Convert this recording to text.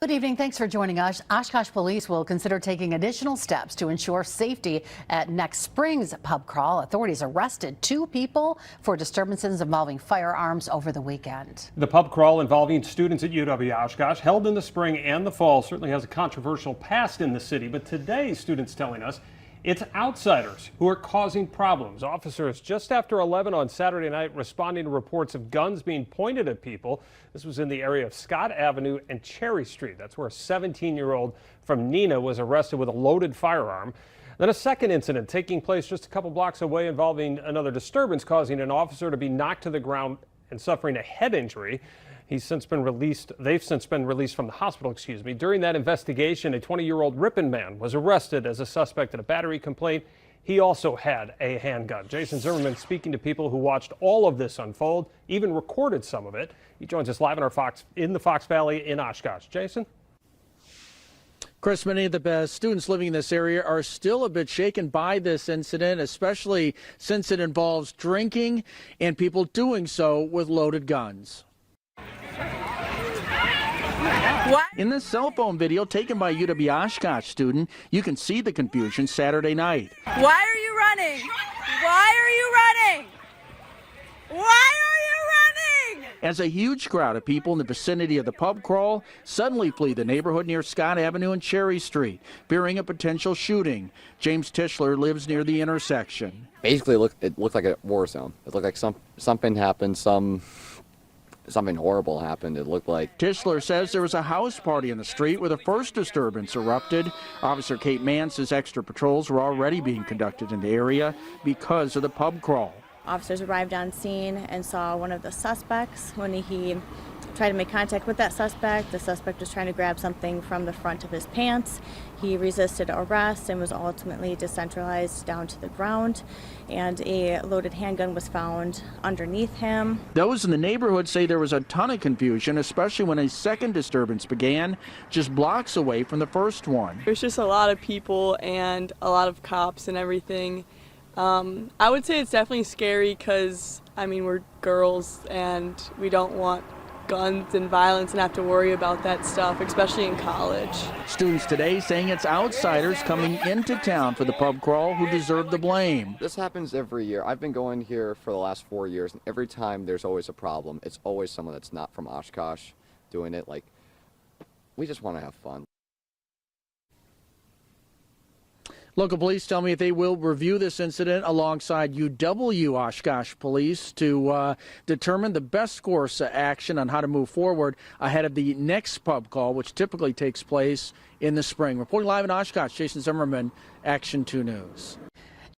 Good evening. Thanks for joining us. Oshkosh Police will consider taking additional steps to ensure safety at next spring's pub crawl. Authorities arrested 2 people for disturbances involving firearms over the weekend. The pub crawl involving students at UW-Oshkosh, held in the spring and the fall, certainly has a controversial past in the city. But today, students telling us it's outsiders who are causing problems. Officers just after 11 on Saturday night responding to reports of guns being pointed at people. This was in the area of Scott Avenue and Cherry Street. That's where a 17-year-old from Neenah was arrested with a loaded firearm. Then a second incident taking place just a couple blocks away involving another disturbance, causing an officer to be knocked to the ground and suffering a head injury. He's since been released. They've since been released from the hospital, During that investigation, a 20-year-old Ripon man was arrested as a suspect in a battery complaint. He also had a handgun. Jason Zimmerman speaking to people who watched all of this unfold, even recorded some of it. He joins us live in the Fox Valley in Oshkosh. Jason? Chris, many of the students living in this area are still a bit shaken by this incident, especially since it involves drinking and people doing so with loaded guns. What? In this cell phone video taken by a UW-Oshkosh student, you can see the confusion Saturday night. Why are you running? Why are you running? Why are you running? As a huge crowd of people in the vicinity of the pub crawl suddenly flee the neighborhood near Scott Avenue and Cherry Street, fearing a potential shooting. James Tischler lives near the intersection. Basically, it looked like a war zone. It looked like something happened, something horrible happened, it looked like. Tischler says there was a house party in the street where the first disturbance erupted. Officer Kate Mann says extra patrols were already being conducted in the area because of the pub crawl. Officers arrived on scene and saw one of the suspects. When he tried to make contact with that suspect, the suspect was trying to grab something from the front of his pants. He resisted arrest and was ultimately decentralized down to the ground, and a loaded handgun was found underneath him. Those in the neighborhood say there was a ton of confusion, especially when a second disturbance began just blocks away from the first one. There's just a lot of people and a lot of cops and everything. I would say it's definitely scary because, we're girls and we don't want guns and violence and have to worry about that stuff, especially in college. Students today saying it's outsiders coming into town for the pub crawl who deserve the blame. This happens every year. I've been going here for the last 4 years, and every time there's always a problem. It's always someone that's not from Oshkosh doing it. Like, we just want to have fun. Local police tell me they will review this incident alongside UW-Oshkosh Police to determine the best course of action on how to move forward ahead of the next pub call, which typically takes place in the spring. Reporting live in Oshkosh, Jason Zimmerman, Action 2 News.